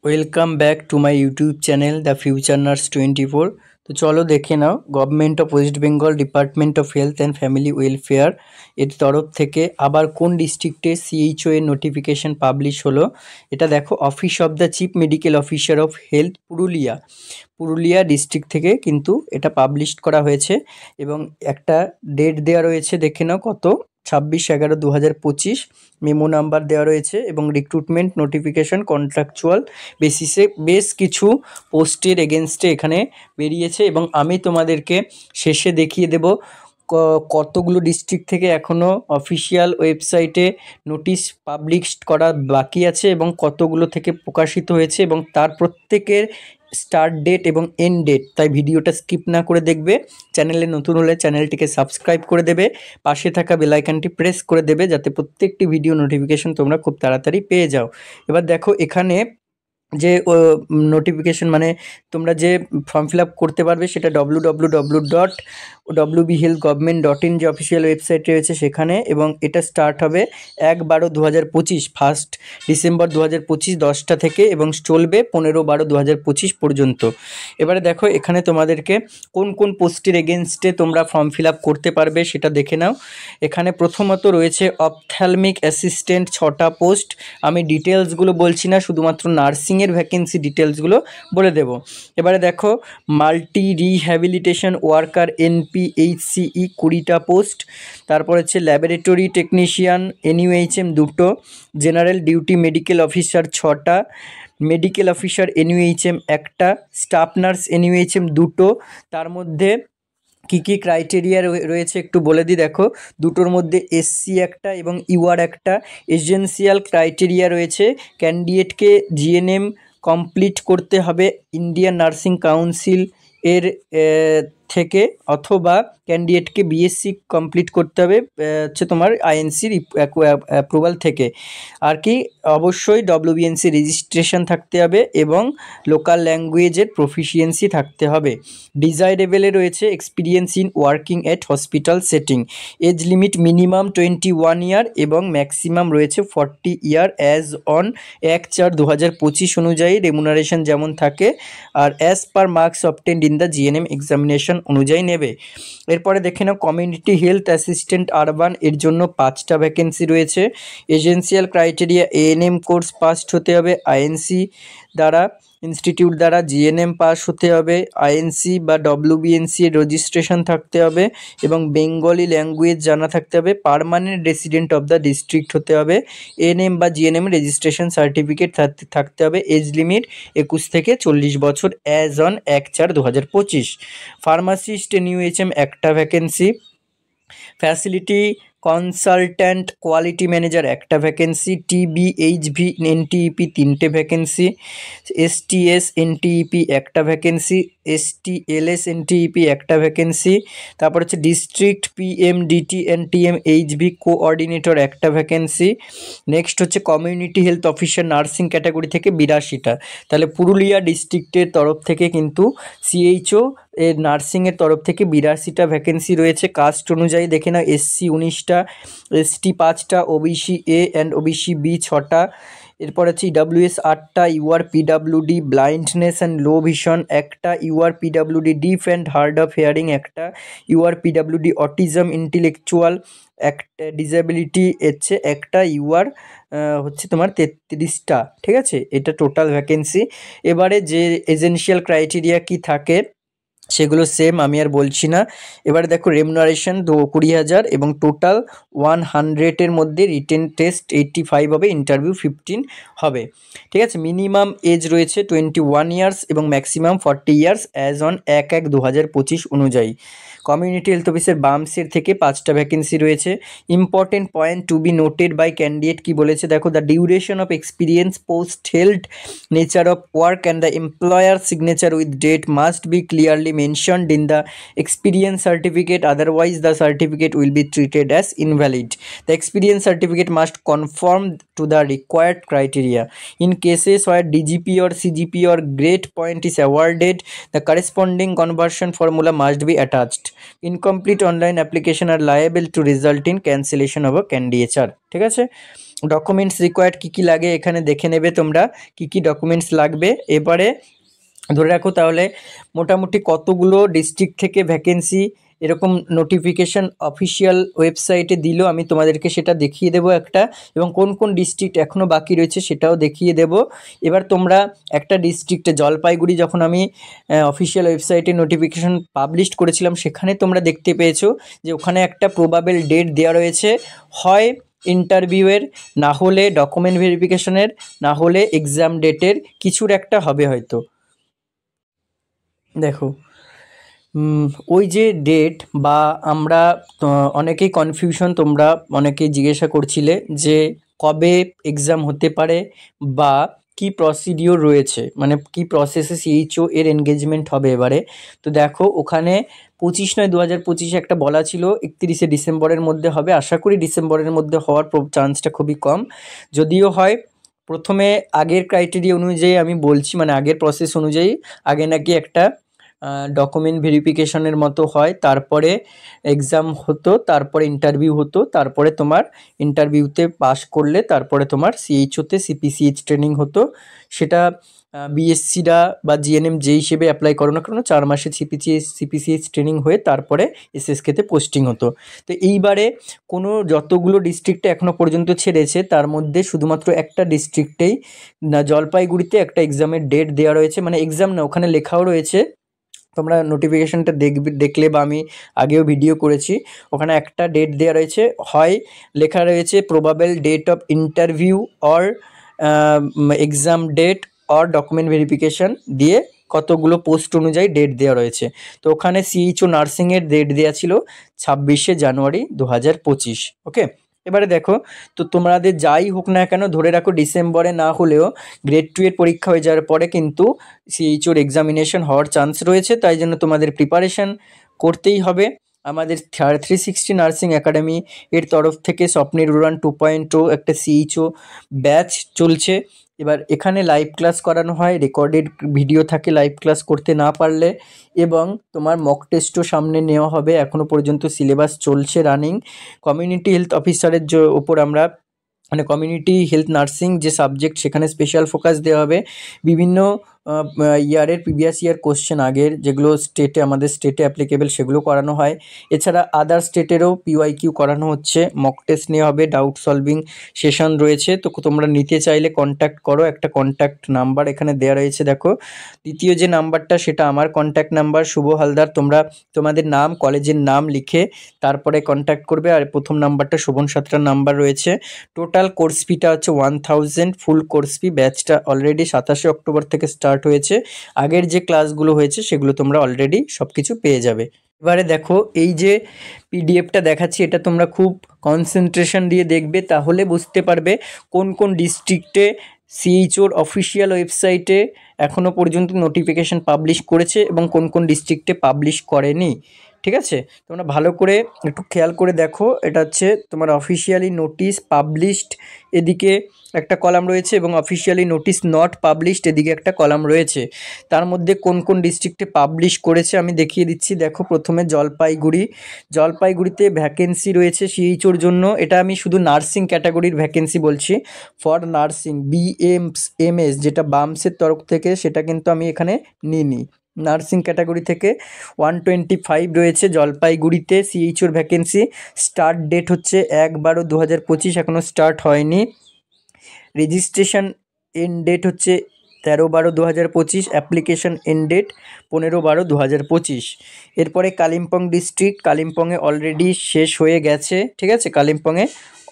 Welcome back to my YouTube channel the future nurse 24। তো চলো দেখে নাও government of West Bengal department of health and family welfare এর তরফ থেকে আবার কোন ডিস্ট্রিক্টে সিএইচও এর নোটিফিকেশন পাবলিশ হলো। এটা দেখো, office of the chief medical officer of health Purulia district থেকে কিন্তু এটা পাবলিশ করা হয়েছে এবং একটা ডেট দেওয়া রয়েছে, দেখে নাও কত, 26/11/2025। মেমো নাম্বার দেওয়া রয়েছে এবং রিক্রুটমেন্ট নোটিফিকেশন কন্ট্রাকচুয়াল বেসিসে বেশ কিছু পোস্টের এগেনস্টে এখানে বেরিয়েছে এবং আমি তোমাদেরকে শেষে দেখিয়ে দেব কতগুলো ডিস্ট্রিক্ট থেকে এখনও অফিসিয়াল ওয়েবসাইটে নোটিশ পাবলিশ করা বাকি আছে এবং কতগুলো থেকে প্রকাশিত হয়েছে এবং তার প্রত্যেকের স্টার্ট ডেট এবং এন্ড ডেট। তাই ভিডিওটা স্কিপ না করে দেখবে। চ্যানেলে নতুন হলে চ্যানেলটিকে সাবস্ক্রাইব করে দেবে, পাশে থাকা বেল আইকনটি প্রেস করে দেবে যাতে প্রত্যেকটি ভিডিও নোটিফিকেশন তোমরা খুব তাড়াতাড়ি পেয়ে যাও। এবার দেখো এখানে যে নোটিফিকেশন মানে তোমরা যে ফর্ম ফিল আপ করতে পারবে সেটা www.wbhealthgovernment.in যে অফিসিয়াল ওয়েবসাইট রয়েছে সেখানে, এবং এটা স্টার্ট হবে 1/12/2025, 1 ডিসেম্বর 2025 10টা থেকে এবং চলবে 15/12/2025 পর্যন্ত। এবারে দেখো এখানে তোমাদেরকে কোন কোন পোস্টের এগেনস্টে তোমরা ফর্ম ফিল আপ করতে পারবে সেটা দেখে নাও। এখানে প্রথমত রয়েছে অপথ্যালমিক অ্যাসিস্ট্যান্ট 6টা পোস্ট। আমি ডিটেলসগুলো বলছি না, শুধুমাত্র নার্সিংয়ের ভ্যাকেন্সি ডিটেলসগুলো বলে দেব। এবারে দেখো মাল্টি রিহ্যাবিলিটেশন ওয়ার্কার NPHCE 20টা পোস্ট। তারপর হচ্ছে ল্যাবরেটরি টেকনিশিয়ান NUHM 2টো, জেনারেল ডিউটি মেডিকেল অফিসার 6টা, মেডিকেল অফিসার NUHM 1টা, স্টাফ নার্স NUHM 2টো। তার মধ্যে কী কী ক্রাইটেরিয়া রয়েছে একটু বলে দিই। দেখো দুটোর মধ্যে SC একটা এবং UR একটা। এসেনশিয়াল ক্রাইটেরিয়া রয়েছে, ক্যান্ডিডেটকে GNM কমপ্লিট করতে হবে ইন্ডিয়ান নার্সিং কাউন্সিল এর থেকে, অথবা ক্যান্ডিডেটকে BSc কমপ্লিট করতে হবে হচ্ছে তোমার INCর অ্যাপ্রুভাল থেকে। আর কি অবশ্যই WBNC রেজিস্ট্রেশন থাকতে হবে এবং লোকাল ল্যাঙ্গুয়েজের প্রফিসিয়েন্সি থাকতে হবে। ডিজাইরেবলে রয়েছে experience in working at hospital setting. Age limit minimum 21 year এবং ম্যাক্সিমাম রয়েছে 40 ইয়ার অ্যাজ অন 1/4/2025 অনুযায়ী। রেমুনারেশন যেমন থাকে আর as per marks obtained in the GNM examination অনুযায়ী নেবে। এরপরে দেখে নাও কমিউনিটি হেলথ অ্যাসিস্ট্যান্ট আরবান এর জন্য 5টা ভ্যাকেন্সি রয়েছে। Essential criteria ANM course passed হতে হবে INC দ্বারা, ইনস্টিটিউট দ্বারা GNM পাস হতে হবে, INC বা WBNC এর রেজিস্ট্রেশন থাকতে হবে এবং বেঙ্গলি ল্যাঙ্গুয়েজ জানা থাকতে হবে, permanent resident of the district হতে হবে, ANM বা GNM রেজিস্ট্রেশন সার্টিফিকেট থাকতে হবে। এজ লিমিট 21 থেকে 40 বছর অ্যাজ অন 1/4/2025। ফার্মাসিস্ট NUHM 1টা vacancy, facility consultant quality manager 1টা ভ্যাকেন্সি, TBHV NTEP 3টে ভ্যাকেন্সি, STS NTEP 1টা ভ্যাকেন্সি, STLS NTEP 1টা ভ্যাকেন্সি। তারপর হচ্ছে district PMDT and TMHV coordinator 1টা ভ্যাকেন্সি। নেক্সট হচ্ছে community health officer nursing category থেকে 82টা। তাহলে পুরুলিয়া ডিস্ট্রিক্টের তরফ থেকে কিন্তু CHO এর নার্সিংয়ের তরফ থেকে 82টা ভ্যাকেন্সি রয়েছে। কাস্ট অনুযায়ী দেখে নাও, SC 19টা, ST 5টা, OBC A and OBC B 6টা। এরপর হচ্ছে EWS 8টা, UR PWD blindness and low vision 1টা, UR PWD deaf and hard of hearing 1টা, UR PWD অটিজম ইন্টেলেকচুয়াল একটা ডিসেবিলিটি হচ্ছে 1টা, UR হচ্ছে তোমার 33টা। ঠিক আছে, এটা টোটাল ভ্যাকেন্সি। এবারে যে এসেনশিয়াল ক্রাইটেরিয়া কি থাকে সেগুলো সেম, আমি আর বলছি না। এবারে দেখো রেমুনারেশন 20,000 এবং টোটাল 100-এর মধ্যে রিটেন টেস্ট 85 হবে, ইন্টারভিউ 15 হবে। ঠিক আছে, মিনিমাম এজ রয়েছে 21 ইয়ার্স এবং ম্যাক্সিমাম 40 ইয়ার্স অ্যাজ অন 1/1/2025 অনুযায়ী। কমিউনিটি হেলথ অফিসের বামসের থেকে 5টা ভ্যাকেন্সি রয়েছে। Important point to be noted by candidate কি বলেছে দেখো, the duration of experience, post held, nature of work and the employer signature with date must be clearly mentioned in the experience certificate, otherwise the certificate will be treated as invalid. The experience certificate must conform to the required criteria. In cases where DGP or CGP or grade point is awarded, the corresponding conversion formula must be attached. Incomplete online application are liable to result in cancellation of a candidature. ঠিক আছে, documents required কী কী লাগে এখানে দেখে নেবে তোমরা কী কী documents লাগবে। এবারে ধরে রাখো তাহলে মোটামুটি কতগুলো ডিস্ট্রিক্ট থেকে ভ্যাকেন্সি এরকম নোটিফিকেশান অফিসিয়াল ওয়েবসাইটে দিল, আমি তোমাদেরকে সেটা দেখিয়ে দেবো একটা, এবং কোন কোন ডিস্ট্রিক্ট এখনও বাকি রয়েছে সেটাও দেখিয়ে দেব। এবার তোমরা একটা ডিস্ট্রিক্টে জলপাইগুড়ি যখন আমি অফিসিয়াল ওয়েবসাইটে নোটিফিকেশান পাবলিশ করেছিলাম সেখানে তোমরা দেখতে পেয়েছো যে ওখানে একটা প্রবাবেল ডেট দেওয়া রয়েছে, হয় ইন্টারভিউয়ের, না হলে ডকুমেন্ট ভেরিফিকেশনের, না হলে এক্সাম ডেটের, কিছুর একটা হবে হয়তো। দেখো ওই যে ডেট বা আমরা অনেকেই কনফিউশন, তোমরা অনেকেই জিজ্ঞাসা করছিলে যে কবে এক্সাম হতে পারে বা কি প্রসিডিওর রয়েছে, মানে কি প্রসেসে সিএইচও এর এনগেজমেন্ট হবে এবারে। তো দেখো ওখানে 25/9/2025 একটা বলা ছিল 31শে ডিসেম্বরের মধ্যে হবে, আশা করি ডিসেম্বরের মধ্যে হওয়ার চান্সটা খুবই কম। যদিও হয় প্রথমে আগের ক্রাইটেরিয়া অনুযায়ী আমি বলছি, মানে আগের প্রসেস অনুযায়ী আগে নাকি একটা ডকুমেন্ট ভেরিফিকেশনের মতো হয়, তারপরে এক্সাম হতো, তারপরে ইন্টারভিউ হতো, তারপরে তোমার ইন্টারভিউতে পাস করলে তারপরে তোমার সিএইচওতে সিপিসিএইচ ট্রেনিং হতো। সেটা বিএসসিরা বা জিএনএম যে হিসেবে অ্যাপ্লাই করো না কেন 4 মাসের সিপিসিএইচ ট্রেনিং হয়ে তারপরে এসএসকেতে পোস্টিং হতো। তো এইবারে কোনো যতগুলো ডিস্ট্রিক্টে এখনও পর্যন্ত ছেড়েছে তার মধ্যে শুধুমাত্র একটা ডিস্ট্রিক্টেই জলপাইগুড়িতে একটা এক্সামের ডেট দেওয়া রয়েছে, মানে এক্সাম না ওখানে লেখাও রয়েছে, তোমরা নোটিফিকেশানটা দেখলে বা আমি আগেও ভিডিও করেছি, ওখানে একটা ডেট দেওয়া রয়েছে, হয় লেখা রয়েছে probable date of interview or exam date or document verification দিয়ে কতগুলো পোস্ট অনুযায়ী ডেট দেওয়া রয়েছে। তো ওখানে সিএইচও নার্সিংয়ের ডেট দেওয়া ছিল 26শে জানুয়ারি 2025। ওকে, এবারে দেখো, তো তোমাদের যাই হোক না কেন ধরে রাখো ডিসেম্বরে না হলেও গ্রেড 2 এর পরীক্ষা হয়ে যাওয়ার পরে কিন্তু সিএইচওর এক্সামিনেশন হওয়ার চান্স রয়েছে, তাই জন্য তোমাদের প্রিপারেশান করতেই হবে। আমাদের 360 নার্সিং একাডেমি এর তরফ থেকে স্বপ্নের উড়ান 2.0 একটা সিএইচও ব্যাচ চলছে। এবার এখানে লাইভ ক্লাস করানো হয়, রেকর্ডেড ভিডিও থাকে লাইভ ক্লাস করতে না পারলে, এবং তোমার মক টেস্টও সামনে নেওয়া হবে। এখনও পর্যন্ত সিলেবাস চলছে রানিং। কমিউনিটি হেলথ অফিসারের ওপর আমরা, মানে কমিউনিটি হেলথ নার্সিং যে সাবজেক্ট সেখানে স্পেশাল ফোকাস দেওয়া হবে। বিভিন্ন ইয়ারের প্রিভিয়াস ইয়ার কোশ্চেন আগের যেগুলো স্টেটে আমাদের স্টেটে অ্যাপ্লিকেবল সেগুলো করানো হয়। এছাড়া আদার স্টেটেরও পিওয়াইকিউ করানো হচ্ছে, মক টেস্ট নেওয়া হবে, ডাউট সলভিং সেশন রয়েছে। তো তোমরা নিতে চাইলে কন্ট্যাক্ট করো, একটা কন্ট্যাক্ট নাম্বার এখানে দেওয়া রয়েছে দেখো। দ্বিতীয় যে নাম্বারটা সেটা আমার কন্ট্যাক্ট নাম্বার শুভ হালদার, তোমরা তোমাদের নাম কলেজের নাম লিখে তারপরে কন্ট্যাক্ট করবে। আর প্রথম নাম্বারটা শোভন সাঁতরার নাম্বার রয়েছে। টোটাল কোর্স ফিটা হচ্ছে 1000, ফুল কোর্স ফি। ব্যাচটা অলরেডি 27শে অক্টোবর থেকে স্টার্ট হয়েছে, আগের যে ক্লাসগুলো হয়েছে সেগুলো তোমরা অলরেডি সব কিছু পেয়ে যাবে। এবারে দেখো এই যে পিডিএফটা দেখাচ্ছি এটা তোমরা খুব কনসেন্ট্রেশন দিয়ে দেখবে, তাহলে বুঝতে পারবে কোন কোন ডিস্ট্রিক্টে সিএইচওর অফিসিয়াল ওয়েবসাইটে এখনও পর্যন্ত নোটিফিকেশান পাবলিশ করেছে এবং কোন কোন ডিস্ট্রিক্টে পাবলিশ করেনি। ঠিক আছে, তোমরা ভালো করে একটু খেয়াল করে দেখো। এটা হচ্ছে তোমার অফিসিয়ালি নোটিশ পাবলিশড, এদিকে একটা কলাম রয়েছে, এবং অফিসিয়ালি নোটিশ নট পাবলিশড এদিকে একটা কলাম রয়েছে। তার মধ্যে কোন কোন ডিস্ট্রিক্টে পাবলিশ করেছে আমি দেখিয়ে দিচ্ছি। দেখো প্রথমে জলপাইগুড়িতে ভ্যাকেন্সি রয়েছে সিএইচওর জন্য। এটা আমি শুধু নার্সিং ক্যাটাগরির ভ্যাকেন্সি বলছি, ফর নার্সিং বিএমএস যেটা বামসের তরফ থেকে, সেটা কিন্তু আমি এখানে নিইনি। নার্সিং ক্যাটাগরি থেকে 125 রয়েছে জলপাইগুড়িতে সিএইচওর ভ্যাকেন্সি। স্টার্ট ডেট হচ্ছে 1/12/2025, এখনও স্টার্ট হয়নি। রেজিস্ট্রেশন এন্ড ডেট হচ্ছে 13/12/2025, অ্যাপ্লিকেশন এন্ড ডেট 15/12/2025। এরপরে কালিম্পং ডিস্ট্রিক্ট, কালিম্পংয়ে অলরেডি শেষ হয়ে গেছে। ঠিক আছে, কালিম্পংয়ে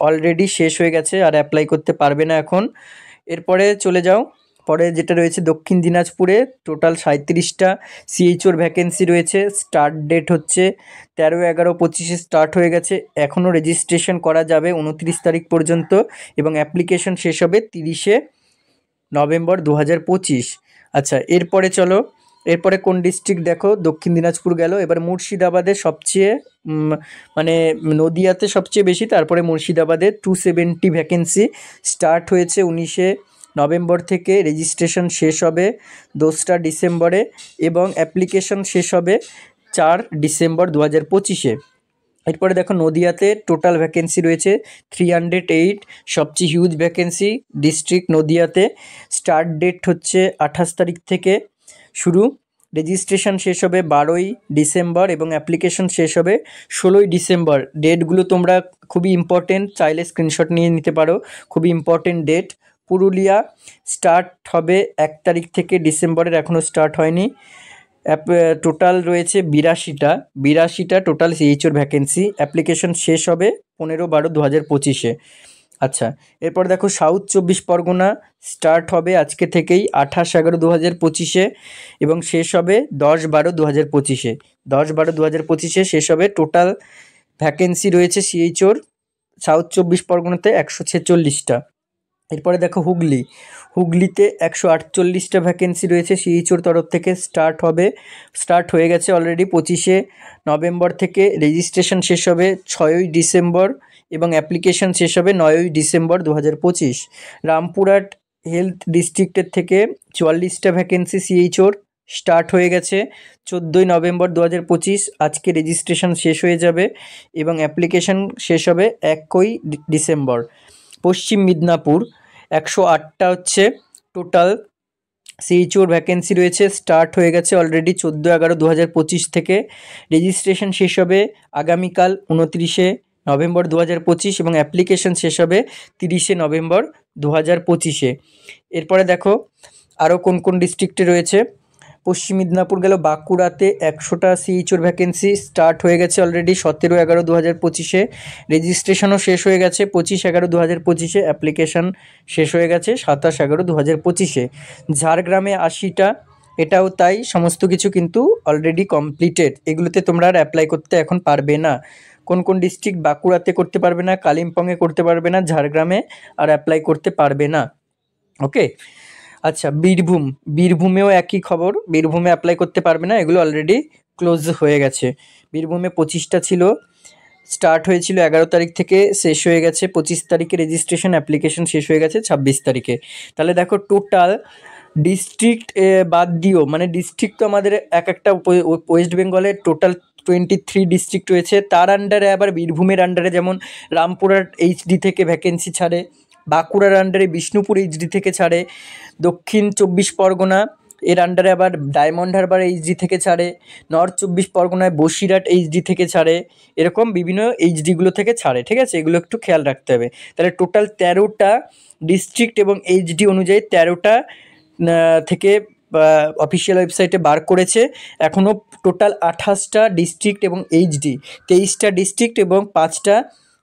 অলরেডি শেষ হয়ে গেছে, আর অ্যাপ্লাই করতে পারবে না এখন। এরপরে চলে যাও, পরে যেটা রয়েছে দক্ষিণ দিনাজপুরে টোটাল 37টা সিএইচওর ভ্যাকেন্সি রয়েছে। স্টার্ট ডেট হচ্ছে 13/11/25 স্টার্ট হয়ে গেছে, এখনও রেজিস্ট্রেশন করা যাবে 29 তারিখ পর্যন্ত, এবং অ্যাপ্লিকেশন শেষ হবে 30শে নভেম্বর 2025। আচ্ছা, এরপরে চলো, এরপরে কোন ডিস্ট্রিক্ট দেখো, দক্ষিণ দিনাজপুর গেল। এবার মুর্শিদাবাদে সবচেয়ে মানে নদিয়াতে সবচেয়ে বেশি, তারপরে মুর্শিদাবাদে 270 ভ্যাকেন্সি স্টার্ট হয়েছে 19শে নভেম্বর থেকে। রেজিস্ট্রেশন শেষ হবে 2রা ডিসেম্বরে এবং অ্যাপ্লিকেশন শেষ হবে 4 ডিসেম্বর 2025-এ। এরপরে দেখো নদিয়াতে টোটাল ভ্যাকেন্সি রয়েছে 308, সবচেয়ে হিউজ ভ্যাকেন্সি ডিস্ট্রিক্ট নদিয়াতে। স্টার্ট ডেট হচ্ছে 28 তারিখ থেকে শুরু, রেজিস্ট্রেশন শেষ হবে 12ই ডিসেম্বর এবং অ্যাপ্লিকেশন শেষ হবে 16ই ডিসেম্বর। ডেটগুলো তোমরা খুবই ইম্পর্টেন্ট, চাইলে স্ক্রিনশট নিয়ে নিতে পারো, খুবই ইম্পর্টেন্ট ডেট। পুরুলিয়া স্টার্ট হবে 1 তারিখ থেকে ডিসেম্বরের, এখনও স্টার্ট হয়নি। টোটাল রয়েছে 82টা টোটাল সিএইচওর ভ্যাকেন্সি। অ্যাপ্লিকেশন শেষ হবে 15/12/2025-এ। আচ্ছা, এরপর দেখো সাউথ 24 পরগনা স্টার্ট হবে আজকে থেকেই 28/11/2025-এ এবং শেষ হবে 10/12/2025-এ। 10/12/2025-এ শেষ হবে। টোটাল ভ্যাকেন্সি রয়েছে সিএইচওর সাউথ 24 পরগনাতে 146টা। এরপরে দেখো হুগলিতে 148টা ভ্যাকেন্সি রয়েছে সিএইচওর তরফ থেকে। স্টার্ট হয়ে গেছে অলরেডি 25শে নভেম্বর থেকে। রেজিস্ট্রেশন শেষ হবে 6ই ডিসেম্বর এবং অ্যাপ্লিকেশন শেষ হবে 9ই ডিসেম্বর 2025। রামপুরহাট হেলথ ডিস্ট্রিক্টের থেকে 44টা ভ্যাকেন্সি সিএইচওর স্টার্ট হয়ে গেছে 14ই নভেম্বর 2025। আজকে রেজিস্ট্রেশন শেষ হয়ে যাবে এবং অ্যাপ্লিকেশন শেষ হবে 1ই ডিসেম্বর। পশ্চিম মিদনাপুর 108টা হচ্ছে টোটাল সিএইচওর ভ্যাকেন্সি রয়েছে। স্টার্ট হয়ে গেছে অলরেডি 14/11/2025 থেকে। রেজিস্ট্রেশন শেষ হবে আগামীকাল 29শে নভেম্বর 2025 এবং অ্যাপ্লিকেশন শেষ হবে 30শে নভেম্বর 2025-এ। এরপরে দেখো আরও কোন কোন ডিস্ট্রিক্টে রয়েছে। পশ্চিম মিদনাপুর গেল, বাঁকুড়াতে 100টা সিএইচওর ভ্যাকেন্সি স্টার্ট হয়ে গেছে অলরেডি 17/11/2025-এ। রেজিস্ট্রেশনও শেষ হয়ে গেছে 25/11/2025-এ। অ্যাপ্লিকেশান শেষ হয়ে গেছে 27/11/2025-এ। ঝাড়গ্রামে 80টা, এটাও তাই, সমস্ত কিছু কিন্তু অলরেডি কমপ্লিটেড। এগুলোতে তোমরা আর অ্যাপ্লাই করতে এখন পারবে না। কোন কোন ডিস্ট্রিক্ট? বাঁকুড়াতে করতে পারবে না, কালিম্পংয়ে করতে পারবে না, ঝাড়গ্রামে আর অ্যাপ্লাই করতে পারবে না। ওকে, আচ্ছা, বীরভূমেও একই খবর, বীরভূমে অ্যাপ্লাই করতে পারবে না, এগুলো অলরেডি ক্লোজ হয়ে গেছে। বীরভূমে 25টা ছিল, স্টার্ট হয়েছিল 11 তারিখ থেকে, শেষ হয়ে গেছে 25 তারিখে। রেজিস্ট্রেশন অ্যাপ্লিকেশন শেষ হয়ে গেছে 26 তারিখে। তাহলে দেখো টোটাল ডিস্ট্রিক্ট বাদ দিও, মানে ডিস্ট্রিক্ট তো আমাদের একটা ওয়েস্ট বেঙ্গলের টোটাল 23 ডিস্ট্রিক্ট রয়েছে, তার আন্ডারে আবার বীরভূমের আন্ডারে যেমন রামপুরহাট এইচডি থেকে ভ্যাকেন্সি ছাড়ে, বাঁকুড়ার আন্ডারে বিষ্ণুপুর এইচডি থেকে ছাড়ে, দক্ষিণ 24 পরগনা এর আন্ডারে আবার ডায়মন্ড হারবার এইচডি থেকে ছাড়ে, নর্থ 24 পরগনায় বসিরহাট এইচডি থেকে ছাড়ে, এরকম বিভিন্ন এইচডিগুলো থেকে ছাড়ে। ঠিক আছে, এগুলো একটু খেয়াল রাখতে হবে। তাহলে টোটাল 13টা ডিস্ট্রিক্ট এবং এইচডি অনুযায়ী 13টা থেকে অফিসিয়াল ওয়েবসাইটে বার করেছে। এখনও টোটাল 28টা ডিস্ট্রিক্ট এবং এইচডি, 23টা ডিস্ট্রিক্ট এবং 5টা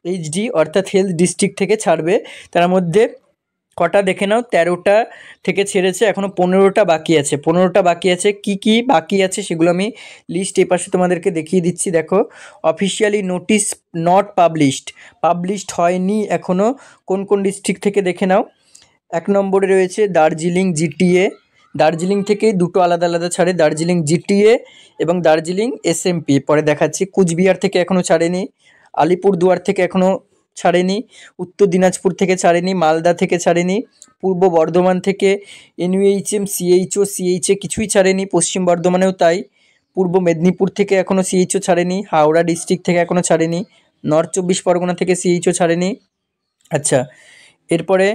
এইচডি অর্থাৎ হেলথ ডিস্ট্রিক্ট থেকে ছাড়বে। তার মধ্যে কটা দেখে নাও, 13টা থেকে ছেড়েছে, এখনও 15টা বাকি আছে। 15টা বাকি আছে, কি কি বাকি আছে সেগুলো আমি লিস্ট এই পাশে তোমাদেরকে দেখিয়ে দিচ্ছি। দেখো, অফিসিয়ালি নোটিশ নট পাবলিশড হয়নি এখনও। কোন কোন ডিস্ট্রিক্ট থেকে দেখে নাও। 1 নম্বরে রয়েছে দার্জিলিং জিটিএ, দার্জিলিং থেকে দুটো আলাদা আলাদা ছাড়ে, দার্জিলিং জিটিএ এবং দার্জিলিং এসএমপি। পরে দেখাচ্ছি। কুচবিহার থেকে এখনও ছাড়েনি, আলিপুরদুয়ার থেকে এখনও ছাড়েনি, উত্তর দিনাজপুর থেকে ছাড়েনি, মালদা থেকে ছাড়েনি, পূর্ব বর্ধমান থেকে এনইউএইচএম সিএইচএ কিছুই ছাড়েনি, পশ্চিম বর্ধমানেও তাই, পূর্ব মেদিনীপুর থেকে এখনও সিএইচও ছাড়েনি, হাওড়া ডিস্ট্রিক্ট থেকে এখনও ছাড়েনি, নর্থ 24 পরগনা থেকে সিএইচও ছাড়েনি। আচ্ছা, এরপরে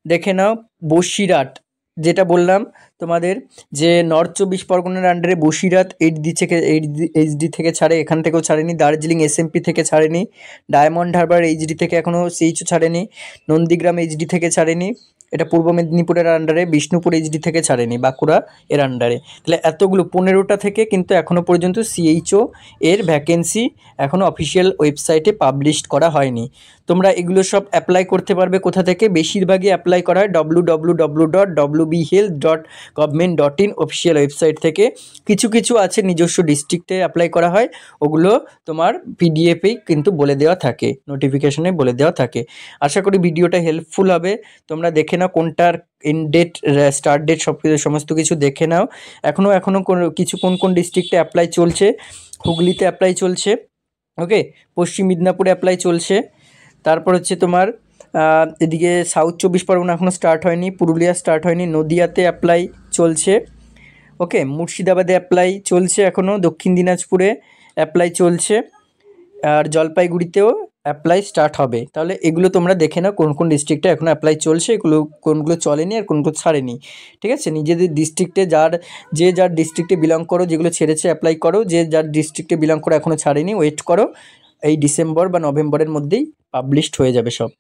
দেখে নাও বসিরহাট, যেটা বললাম তোমাদের যে নর্থ 24 পরগনার আন্ডারে বসিরহাট এইচডি থেকে ছাড়ে, এখান থেকেও ছাড়েনি। দার্জিলিং এসএমপি থেকে ছাড়েনি, ডায়মন্ড হারবার এইচডি থেকে এখনও সিএইচও ছাড়েনি, নন্দীগ্রাম এইচডি থেকে ছাড়েনি, এটা পূর্ব মেদিনীপুরের আন্ডারে, বিষ্ণুপুর এইচডি থেকে ছাড়েনি, বাঁকুড়া এর আন্ডারে। তাহলে এতগুলো 15টা থেকে কিন্তু এখনও পর্যন্ত সিএইচও এর ভ্যাকেন্সি এখনও অফিসিয়াল ওয়েবসাইটে পাবলিশ করা হয়নি। তোমরা এগুলো সব অ্যাপ্লাই করতে পারবে কোথা থেকে? বেশিরভাগই অ্যাপ্লাই করা হয় www.wbhealth.government.in অফিসিয়াল ওয়েবসাইট থেকে। কিছু কিছু আছে নিজস্ব ডিস্ট্রিক্টে অ্যাপ্লাই করা হয়, ওগুলো তোমার পিডিএফেই কিন্তু বলে দেওয়া থাকে, নোটিফিকেশনে বলে দেওয়া থাকে। আশা করি ভিডিওটা হেল্পফুল হবে। তোমরা দেখে নাও কোনটার এন্ড ডেট, স্টার্ট ডেট সমস্ত কিছু দেখে নাও। এখনও কিছু কোন ডিস্ট্রিক্টে অ্যাপ্লাই চলছে। হুগলিতে অ্যাপ্লাই চলছে, ওকে, পশ্চিম মিদনাপুরে অ্যাপ্লাই চলছে, তারপর হচ্ছে তোমার এদিকে সাউথ 24 পরগনা এখনও স্টার্ট হয়নি, পুরুলিয়া স্টার্ট হয়নি, নদিয়াতে অ্যাপ্লাই চলছে, ওকে, মুর্শিদাবাদে অ্যাপ্লাই চলছে এখনও, দক্ষিণ দিনাজপুরে অ্যাপ্লাই চলছে, আর জলপাইগুড়িতেও অ্যাপ্লাই স্টার্ট হবে। তাহলে এগুলো তোমরা দেখে নাও কোন কোন ডিস্ট্রিক্টে এখনও অ্যাপ্লাই চলছে, এগুলো কোনগুলো চলেনি আর কোনগুলো ছাড়েনি। ঠিক আছে, নিজেদের ডিস্ট্রিক্টে যার ডিস্ট্রিক্টে বিলং করো, যেগুলো ছেড়েছে অ্যাপ্লাই করো, যার ডিস্ট্রিক্টে বিলং করো এখনও ছাড়েনি ওয়েট করো, এই ডিসেম্বর বা নভেম্বরের মধ্যেই পাবলিশড হয়ে যাবে সব।